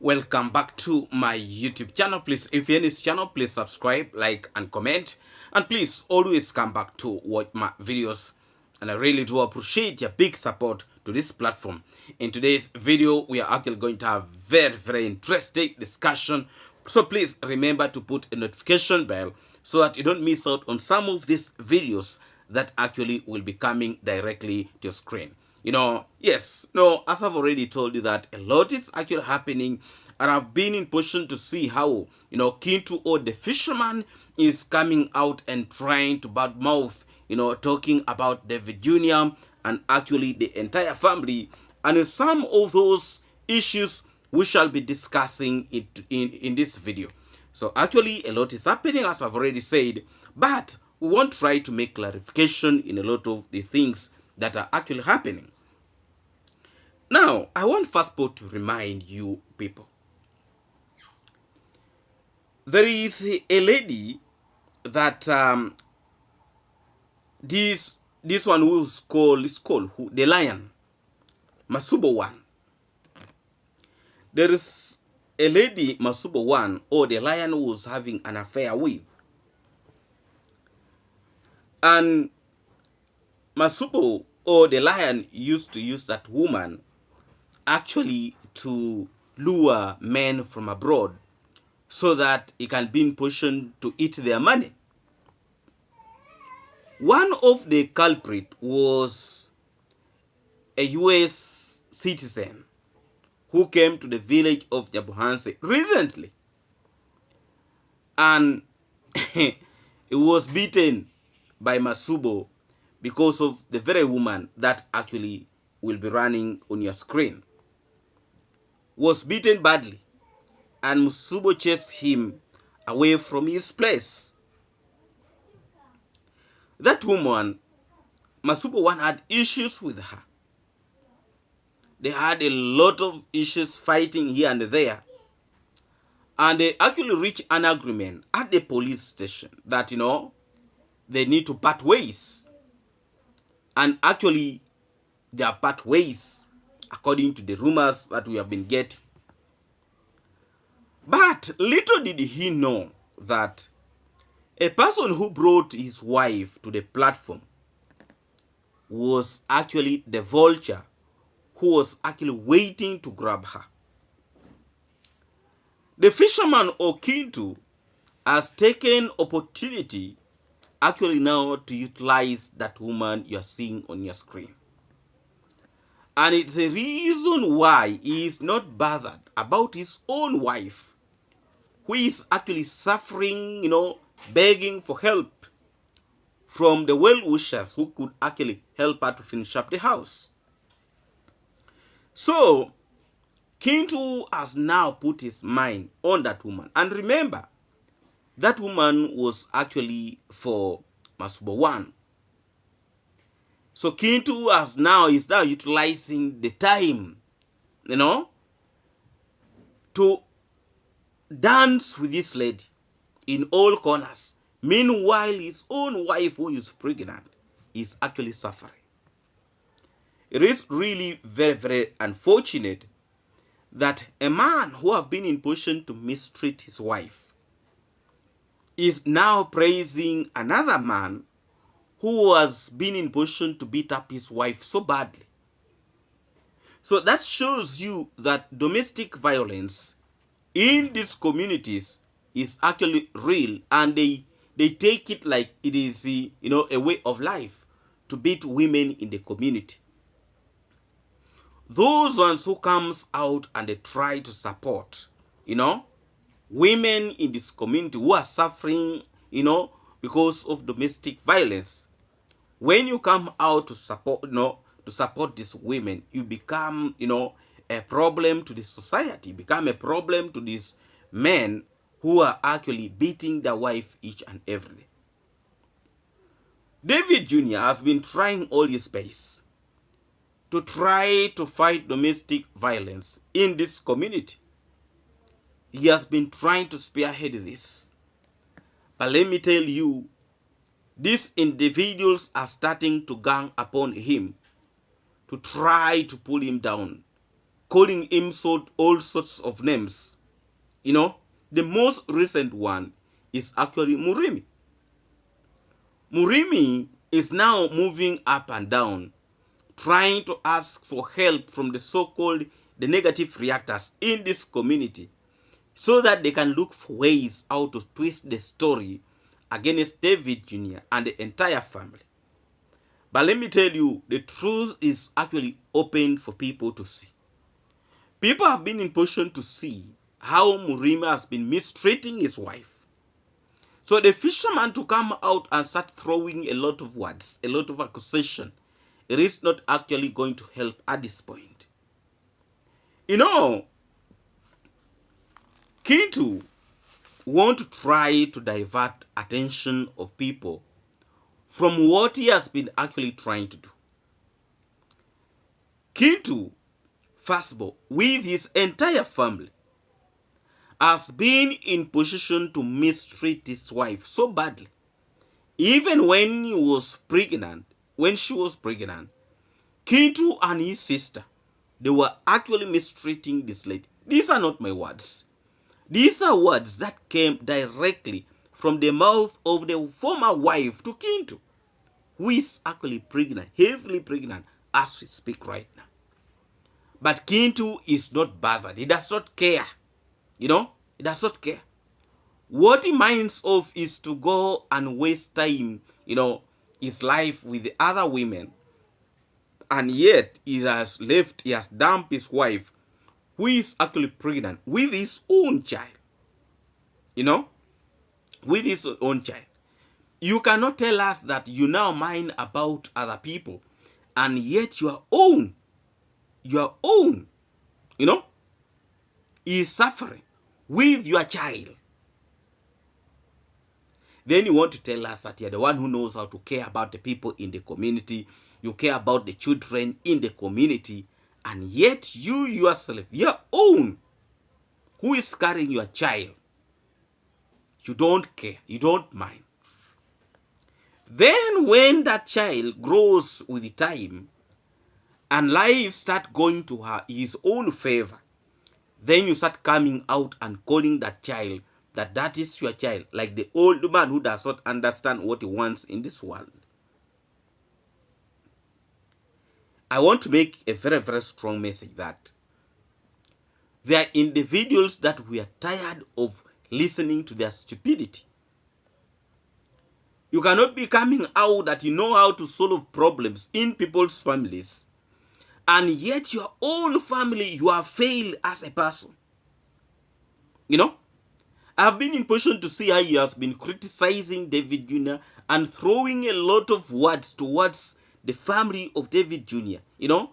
Welcome back to my YouTube channel. Please, if you're in this channel, please subscribe, like, and comment. And please always come back to watch my videos. And I really do appreciate your big support to this platform. In today's video, we are actually going to have very interesting discussion. So please remember to put a notification bell so that you don't miss out on some of these videos that actually will be coming directly to your screen. Yes, no, as I've already told you that a lot is actually happening, and I've been in position to see how, Kintu or the fisherman is coming out and trying to badmouth, talking about David Jr. and actually the entire family. And in some of those issues, we shall be discussing it in this video. So actually, a lot is happening, as I've already said, but we won't try to make clarification in a lot of the things that are actually happening. Now, I want first of all to remind you people. There is a lady that this one who's called the lion, Masubo one. There is a lady, Masubo one, or the lion, who was having an affair with. And Masubo or the lion used to use that woman actually to lure men from abroad so that he can be in position to eat their money. One of the culprits was a US citizen who came to the village of Jabuhanse recently, and he was beaten by Masubo because of the very woman that actually will be running on your screen. Was beaten badly, and Masubo chased him away from his place. That woman, Masubo one, had issues with her. They had a lot of issues, fighting here and there. And they actually reached an agreement at the police station that, they need to part ways. And actually, they have part ways, according to the rumors that we have been getting. But little did he know that a person who brought his wife to the platform was actually the vulture who was actually waiting to grab her. The fisherman or Kintu has taken opportunity actually now to utilize that woman you are seeing on your screen. And it's a reason why he is not bothered about his own wife, who is actually suffering, begging for help from the well-wishers who could actually help her to finish up the house. So, Kintu has now put his mind on that woman. And remember, that woman was actually for Masubo one. So Kintu is now utilizing the time, to dance with this lady in all corners. Meanwhile, his own wife, who is pregnant, is actually suffering. It is really very unfortunate that a man who have been in position to mistreat his wife is now praising another man who has been in position to beat up his wife so badly. So that shows you that domestic violence in these communities is actually real, and they take it like it is a way of life to beat women in the community. Those ones who comes out and they try to support, women in this community who are suffering, because of domestic violence. When you come out to support these women, you become, a problem to the society, become a problem to these men who are actually beating their wife each and every day. David Jr. has been trying all his best to try to fight domestic violence in this community. He has been trying to spearhead this. But let me tell you, these individuals are starting to gang upon him to try to pull him down calling him all sorts of names. You know, the most recent one is actually Murimi. Murimi is now moving up and down, trying to ask for help from the so-called the negative reactors in this community so that they can look for ways how to twist the story against David Jr. and the entire family. But let me tell you, the truth is actually open for people to see. People have been in position to see how Murimi has been mistreating his wife. So the fisherman to come out and start throwing a lot of words, a lot of accusation, it is not actually going to help at this point. You know, Kintu want to try to divert attention of people from what he has been actually trying to do. Kintu, first of all, with his entire family, has been in position to mistreat his wife so badly. Even when she was pregnant, Kintu and his sister, they were actually mistreating this lady. These are not my words. These are words that came directly from the mouth of the former wife to Kintu, who is actually pregnant, heavily pregnant, as we speak right now. But Kintu is not bothered. He does not care. You know, he does not care. What he minds of is to go and waste time, you know, his life with the other women. And yet, he has dumped his wife, who is actually pregnant, with his own child. You know, with his own child. You cannot tell us that you now mind about other people, and yet your own, you know, is suffering with your child. Then you want to tell us that you're the one who knows how to care about the people in the community. You care about the children in the community. And yet you yourself, your own, who is carrying your child, you don't care. You don't mind. Then when that child grows with the time and life start going to his own favor, then you start coming out and calling that child that is your child, like the old man who does not understand what he wants in this world. I want to make a very, very strong message that there are individuals that we are tired of listening to their stupidity. You cannot be coming out that you know how to solve problems in people's families, and yet your own family, you have failed as a person. You know, I've been in position to see how he has been criticizing David Jr. and throwing a lot of words towards the family of David Jr., you know.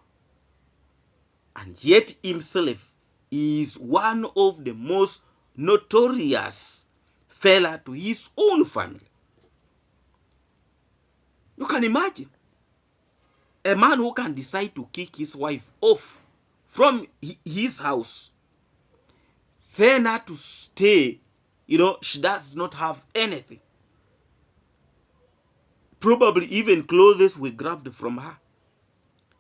And yet himself is one of the most notorious fella to his own family. You can imagine a man who can decide to kick his wife off from his house, send her to stay. You know, she does not have anything. Probably even clothes were grabbed from her.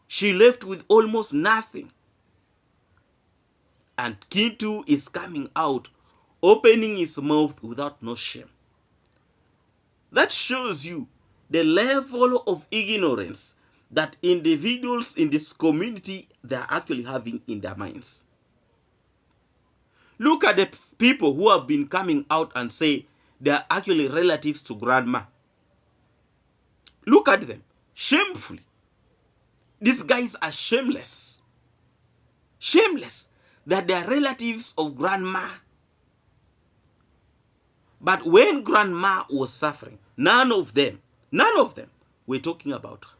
She left with almost nothing. And Kintu is coming out, opening his mouth without no shame. That shows you the level of ignorance that individuals in this community, they are actually having in their minds. Look at the people who have been coming out and say they are actually relatives to grandma. Look at them, shamefully. These guys are shameless. Shameless that they are relatives of grandma. But when grandma was suffering, none of them were talking about her.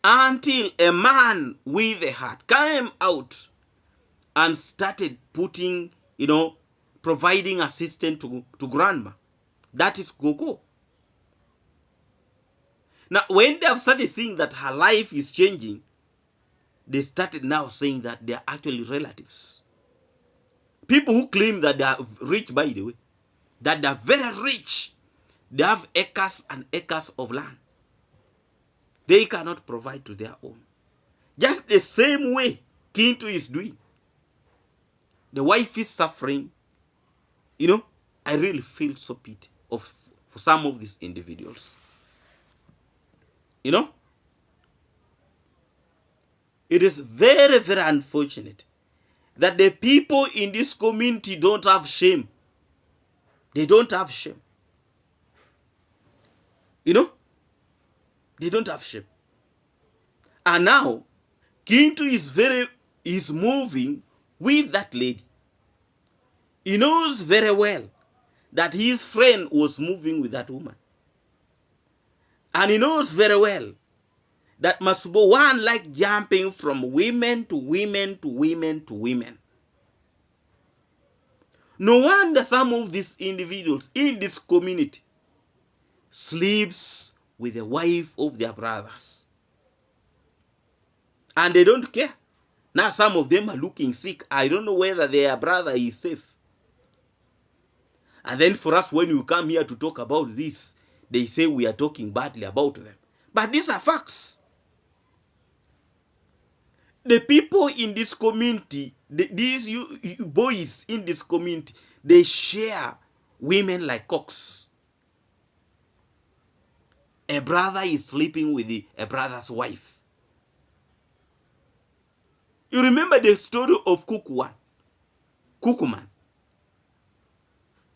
Until a man with a heart came out and started putting, you know, providing assistance to grandma. That is Gogo. Now, when they have started seeing that her life is changing, they started now saying that they are actually relatives. People who claim that they are rich, by the way, that they are very rich. They have acres and acres of land. They cannot provide to their own. Just the same way Kintu is doing. The wife is suffering. You know, I really feel so pity for some of these individuals. You know, it is very, very unfortunate that the people in this community don't have shame. They don't have shame. You know, they don't have shame. And now, Kintu is moving with that lady. He knows very well that his friend was moving with that woman. And he knows very well that Masubo one like jumping from women to women to women to women. No wonder some of these individuals in this community sleeps with the wife of their brothers. And they don't care. Now some of them are looking sick. I don't know whether their brother is safe. And then for us, when we come here to talk about this, they say we are talking badly about them. But these are facts. The people in this community, these you boys in this community, they share women like cocks. A brother is sleeping with a brother's wife. You remember the story of Kukuman.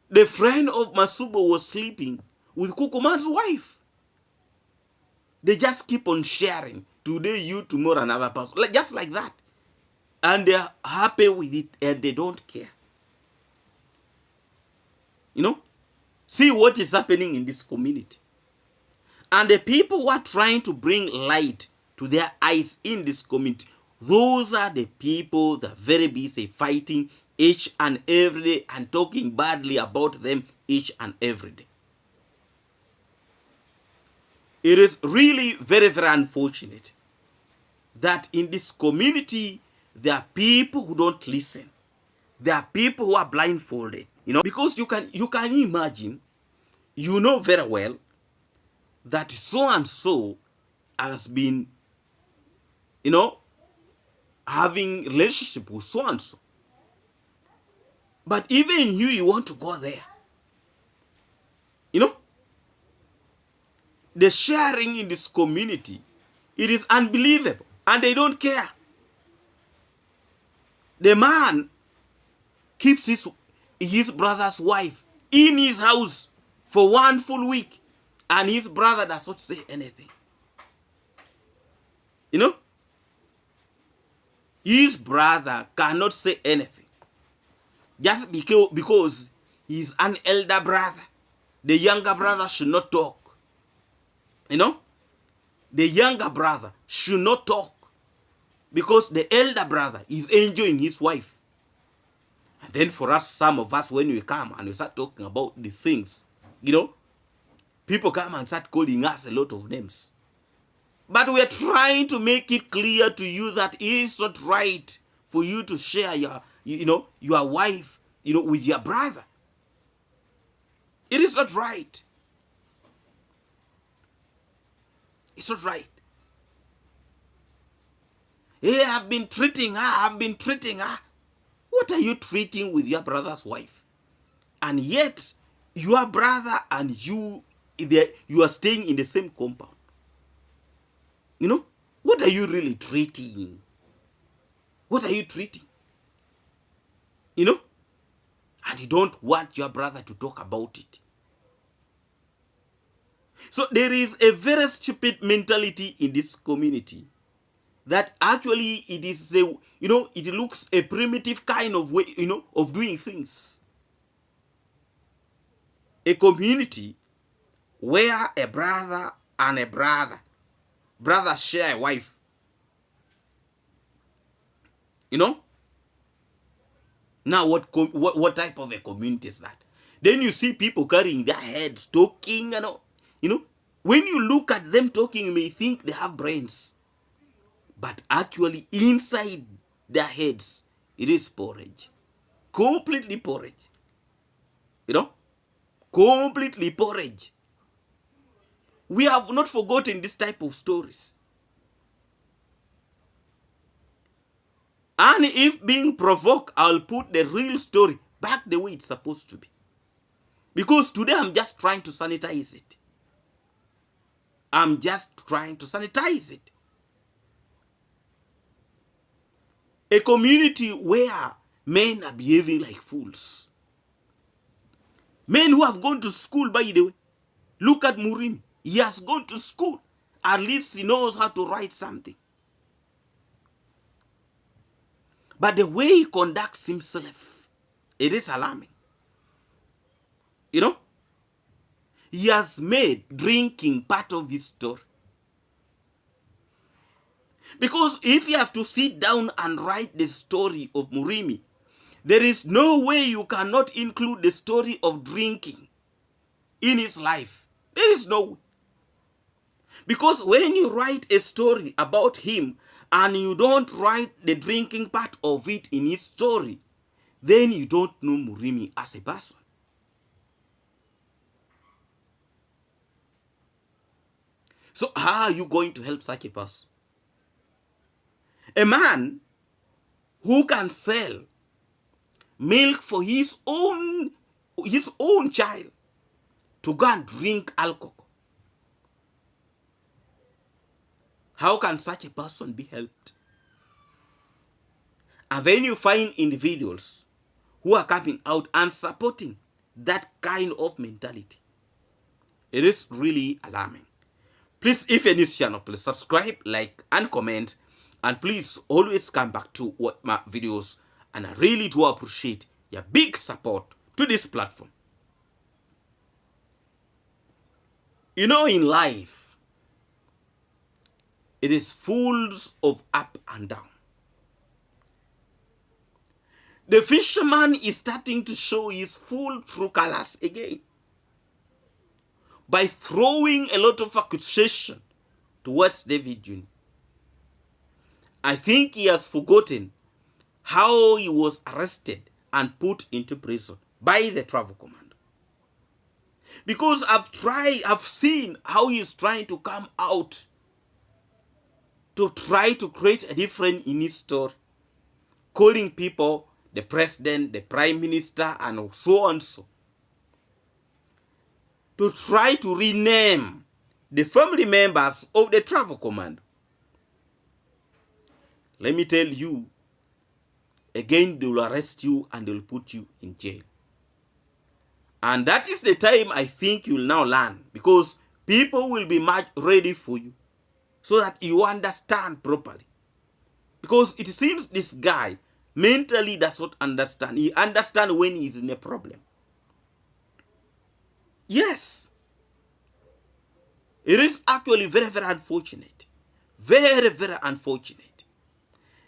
The friend of Masubo was sleeping with Kukuman's wife. They just keep on sharing. Today you, tomorrow another person. Just like that. And they're happy with it and they don't care. You know? See what is happening in this community. And the people who are trying to bring light to their eyes in this community, those are the people that are very busy fighting each and every day and talking badly about them each and every day. It is really very, very unfortunate that in this community, there are people who don't listen. There are people who are blindfolded. You know, because you can imagine, you know very well that so and so has been, you know, having relationship with so and so. But even you want to go there. You know, the sharing in this community, it is unbelievable. And they don't care. The man keeps his brother's wife in his house for 1 full week. And his brother does not say anything. You know? His brother cannot say anything. Just because he's an elder brother. The younger brother should not talk. You know? The younger brother should not talk. Because the elder brother is enjoying his wife. And then for us, some of us, when we come and we start talking about the things, you know, people come and start calling us a lot of names. But we are trying to make it clear to you that it is not right for you to share your wife, with your brother. It is not right. It's not right. Hey, I've been treating her. What are you treating with your brother's wife? And yet, your brother and you are staying in the same compound. You know, what are you really treating? What are you treating? You know, and you don't want your brother to talk about it. So there is a very stupid mentality in this community that actually it is it looks a primitive kind of way, of doing things. A community where a brother and a brothers share a wife. You know? Now what type of a community is that? Then you see people carrying their heads, talking, when you look at them talking, you may think they have brains. But actually inside their heads, it is porridge. Completely porridge. You know? Completely porridge. We have not forgotten this type of stories. And if being provoked, I'll put the real story back the way it's supposed to be. Because today I'm just trying to sanitize it. I'm just trying to sanitize it. A community where men are behaving like fools. Men who have gone to school, by the way. Look at Murimi. He has gone to school. At least he knows how to write something. But the way he conducts himself, it is alarming. You know? He has made drinking part of his story. Because if you have to sit down and write the story of Murimi, there is no way you cannot include the story of drinking in his life. There is no way. Because when you write a story about him and you don't write the drinking part of it in his story, then you don't know Murimi as a person. So how are you going to help such a person? A man who can sell milk for his own child to go and drink alcohol. How can such a person be helped? And then you find individuals who are coming out and supporting that kind of mentality. It is really alarming. Please, if you're new to this channel, please subscribe, like, and comment. And please always come back to watch my videos. And I really do appreciate your big support to this platform. You know, in life, it is full of up and down. The fisherman is starting to show his full true colors again by throwing a lot of accusation towards David Jr. I think he has forgotten how he was arrested and put into prison by the travel command. Because I've seen how he is trying to come out to try to create a difference in his story, calling people the president, the prime minister, and so on so. To try to rename the family members of the travel command. Let me tell you, again, they will arrest you and they will put you in jail. And that is the time I think you will now learn, because people will be much ready for you so that you understand properly. Because it seems this guy mentally does not understand. He understands when he is in a problem. Yes. It is actually very, very unfortunate. Very, very unfortunate.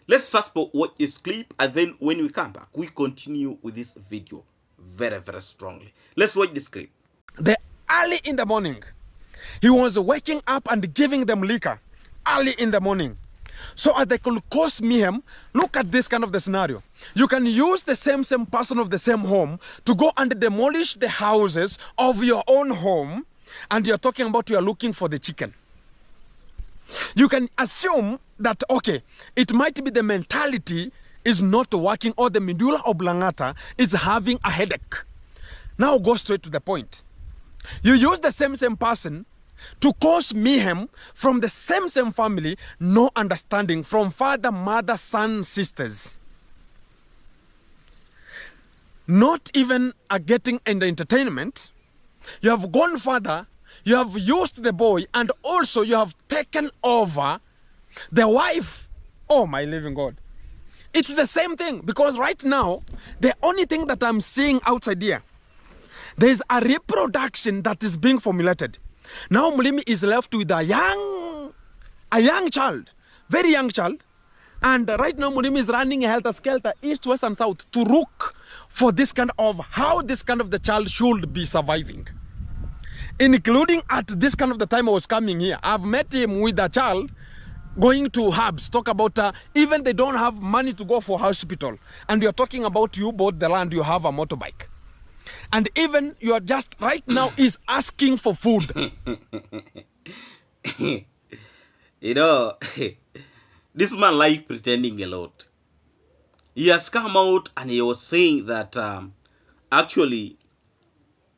Let's fast forward watch this clip, and then when we come back, we continue with this video very, very strongly. Let's watch this clip. Early in the morning, he was waking up and giving them liquor early in the morning, so as they could cause mayhem. Look at this kind of the scenario. You can use the same person of the same home to go and demolish the houses of your own home, and you're talking about you're looking for the chicken. You can assume that, okay, it might be the mentality is not working, or the medulla oblongata is having a headache. Now go straight to the point. You use the same person to cause mayhem from the same family, no understanding from father, mother, son, sisters. Not even getting in the entertainment. You have gone further. You have used the boy, and also you have taken over the wife. Oh my living God. It's the same thing, because right now, the only thing that I'm seeing outside here, there is a reproduction that is being formulated. Now Murimi is left with a young child, very young child. And right now Murimi is running a helter-skelter, east, west, and south, to look for this kind of, how this kind of the child should be surviving. Including at this kind of the time I was coming here, I've met him with a child going to hubs, talk about even they don't have money to go for hospital. And you're talking about you bought the land, you have a motorbike. And even you are just right now is asking for food. You know, this man like pretending a lot. he has come out and he was saying that actually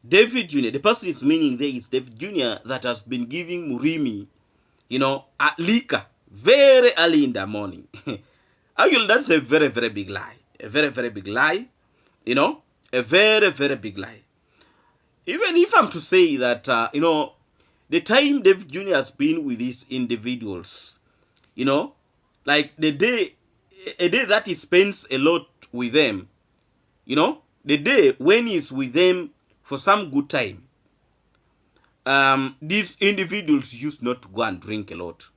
David Jr., the person is meaning there is David Jr. that has been giving Murimi, a liquor very early in the morning. Actually, that's a very, very big lie. A very, very big lie. A very, very big lie. Even if I'm to say that, the time David Jr. has been with these individuals, like a day that he spends a lot with them, the day when he's with them for some good time, these individuals used not to go and drink a lot.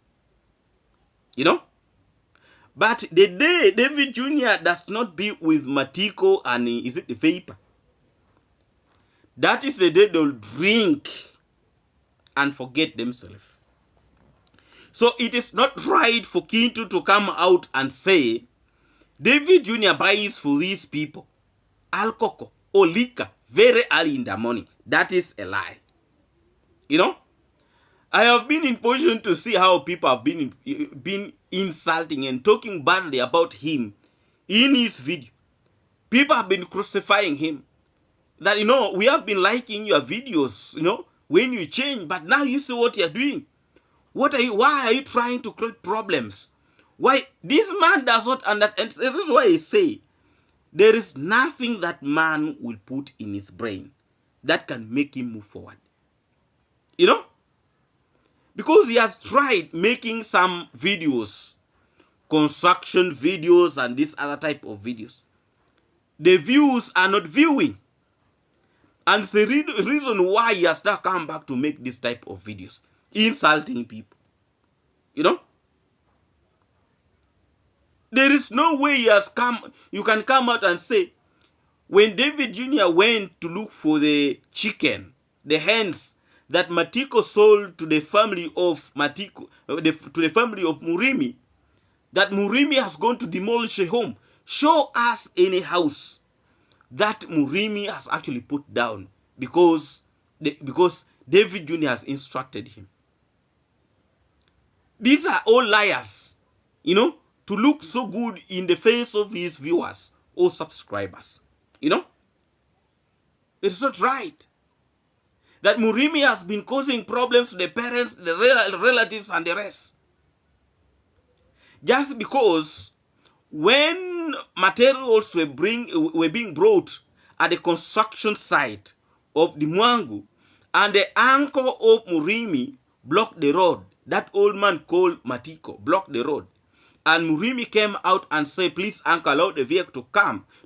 But the day David Jr. does not be with Matiko and is it the vapor, that is the day they'll drink and forget themselves. So it is not right for Kintu to come out and say David Jr. buys for these people alcohol or liquor very early in the morning. That is a lie. I have been in position to see how people have been insulting and talking badly about him in his video. People have been crucifying him. That, we have been liking your videos, when you change, but now you see what you're doing. Why are you trying to create problems? Why? This man does not understand. This is why I say, there is nothing that man will put in his brain that can make him move forward. Because he has tried making some videos, construction videos and this other type of videos. The views are not viewing. And the reason why he has now come back to make this type of videos, insulting people. There is no way you can come out and say, when David Jr. went to look for the chicken, the hens that Matiko sold to the family of Matiko, to the family of Murimi, that Murimi has gone to demolish a home. Show us any house that Murimi has actually put down because David Jr. has instructed him. These are all liars, to look so good in the face of his viewers or subscribers. It's not right. That Murimi has been causing problems to the parents, the relatives, and the rest. Just because when materials were being brought at the construction site of the mwango, and the uncle of Murimi blocked the road, that old man called Matiko blocked the road, and Murimi came out and said, please uncle, allow the vehicle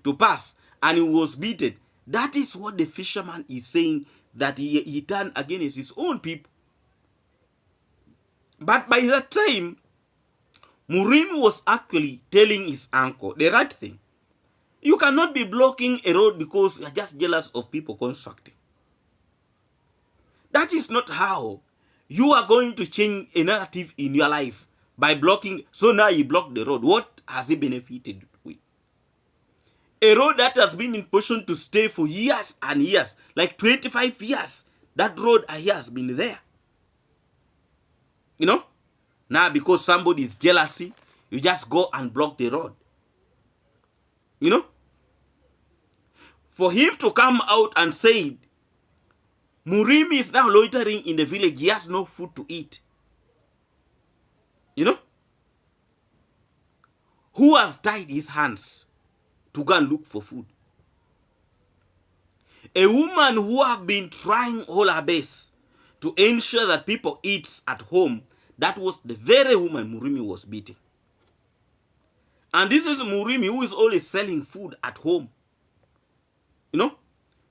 to pass, and he was beaten. That is what the fisherman is saying, that he turned against his own people. But by that time, Murimi was actually telling his uncle the right thing. You cannot be blocking a road because you're just jealous of people constructing. That is not how you are going to change a narrative in your life, by blocking. So now you block the road. What has it benefited with? A road that has been in position to stay for years and years, like 25 years, that road has been there. Now because somebody is jealousy, you just go and block the road. For him to come out and say, Murimi is now loitering in the village, he has no food to eat. Who has tied his hands to go and look for food? A woman who have been trying all her best to ensure that people eat at home, that was the very woman Murimi was beating. And this is Murimi who is always selling food at home.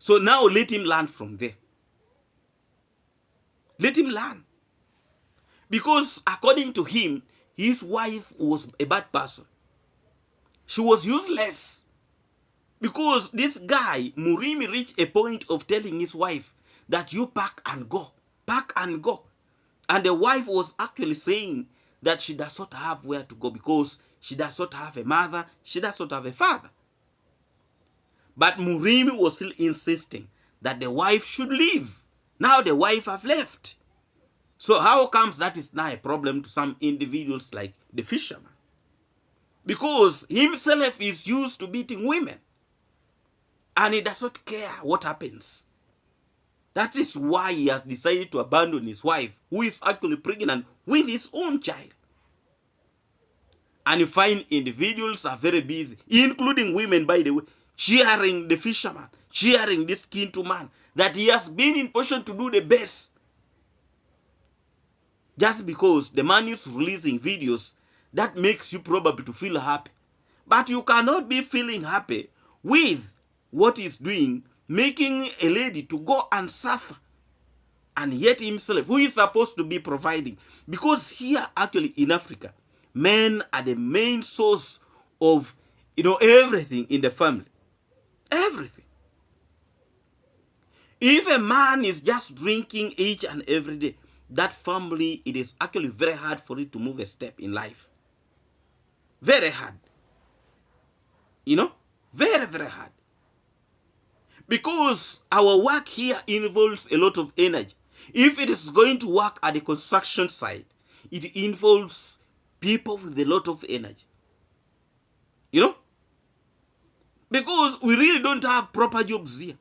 So now let him learn from there. Let him learn. Because according to him, his wife was a bad person. She was useless. Because this guy, Murimi, reached a point of telling his wife that you pack and go. Pack and go. And the wife was actually saying that she does not have where to go because she does not have a mother, she does not have a father. But Murimi was still insisting that the wife should leave. Now the wife have left. So how comes that is now a problem to some individuals like the fisherman? because himself is used to beating women and he does not care what happens. That is why he has decided to abandon his wife, who is actually pregnant with his own child. And you find individuals are very busy, including women, by the way, cheering the fisherman, cheering this kin to man, that he has been in position to do the best. Just because the man is releasing videos, that makes you probably to feel happy. But you cannot be feeling happy with what he's doing, making a lady to go and suffer, and yet himself, who is supposed to be providing. Because here, actually, in Africa, men are the main source of, everything in the family. Everything. If a man is just drinking each and every day, that family, it is actually very hard for it to move a step in life. Very hard. Very, very hard. Because our work here involves a lot of energy. If it is going to work at the construction site, it involves people with a lot of energy. Because we really don't have proper jobs here.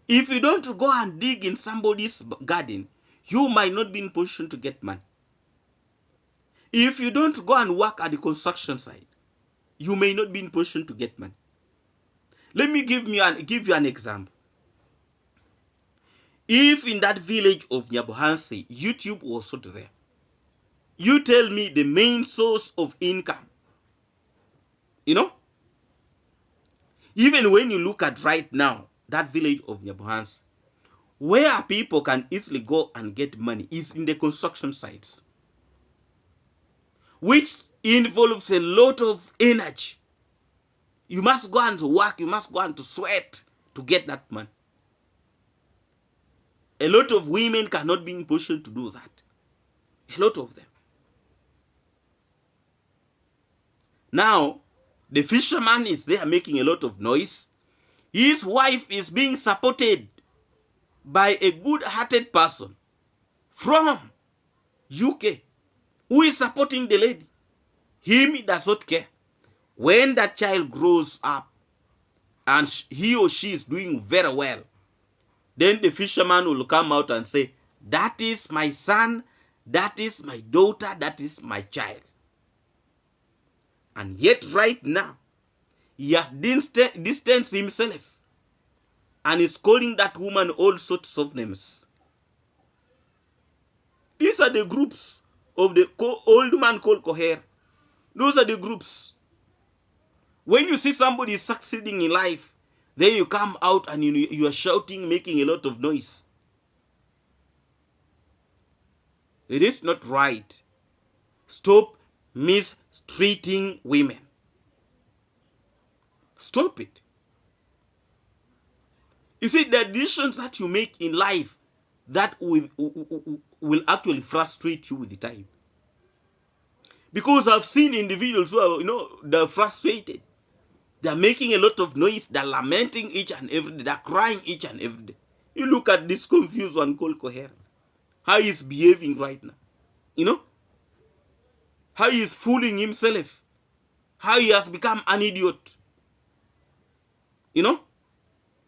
If you don't go and dig in somebody's garden, you might not be in position to get money. If you don't go and work at the construction site, you may not be in position to get money. Let me give you an example. If in that village of Nyabohansi, YouTube was not there, you tell me the main source of income. Even when you look at right now, that village of Nyabohansi, where people can easily go and get money is in the construction sites, which involves a lot of energy. You must go and work, you must go and sweat to get that money. A lot of women cannot be in position to do that. A lot of them. Now, the fisherman is there making a lot of noise. His wife is being supported by a good-hearted person from UK who is supporting the lady. Him does not care. When that child grows up and he or she is doing very well, then the fisherman will come out and say, that is my son, that is my daughter, that is my child. And yet right now, he has distanced himself and is calling that woman all sorts of names. These are the groups of the old man called Koher. Those are the groups. When you see somebody succeeding in life, then you come out and you are shouting, making a lot of noise. It is not right. Stop mistreating women. Stop it. You see, the decisions that you make in life that will actually frustrate you with the time. Because I've seen individuals who are, they're frustrated. They're making a lot of noise. They're lamenting each and every day. They're crying each and every day. You look at this confused one called Coherent. How he's behaving right now. How he is fooling himself. How he has become an idiot.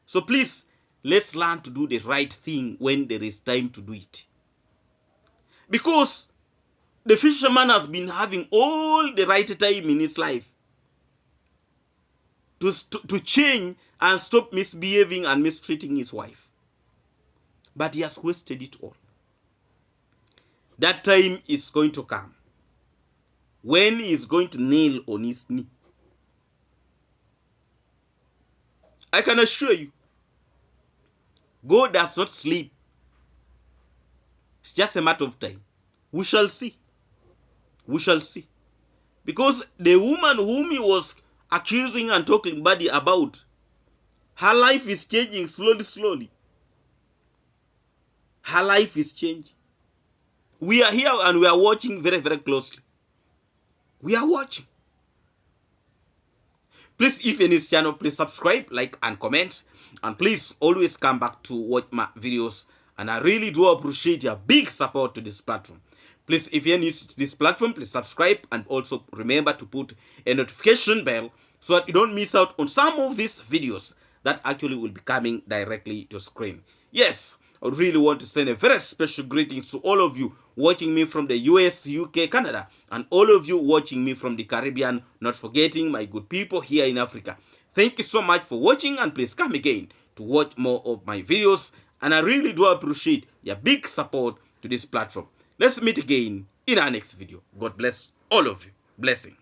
So please, let's learn to do the right thing when there is time to do it. Because the fisherman has been having all the right time in his life to change and stop misbehaving and mistreating his wife. But he has wasted it all. That time is going to come when he is going to kneel on his knee. I can assure you, God does not sleep. It's just a matter of time. We shall see. We shall see. Because the woman whom he was accusing and talking badly about, her life is changing slowly. Her life is changing. We are here and we are watching very, very closely. We are watching. Please, if you're in this channel, please subscribe, like, and comment. And please always come back to watch my videos. And I really do appreciate your big support to this platform. Please, if you're new to this platform, please subscribe and also remember to put a notification bell so that you don't miss out on some of these videos that actually will be coming directly to screen. Yes, I really want to send a very special greetings to all of you watching me from the US, UK, Canada, and all of you watching me from the Caribbean, not forgetting my good people here in Africa. Thank you so much for watching, and please come again to watch more of my videos, and I really do appreciate your big support to this platform. Let's meet again in our next video. God bless all of you. Blessing.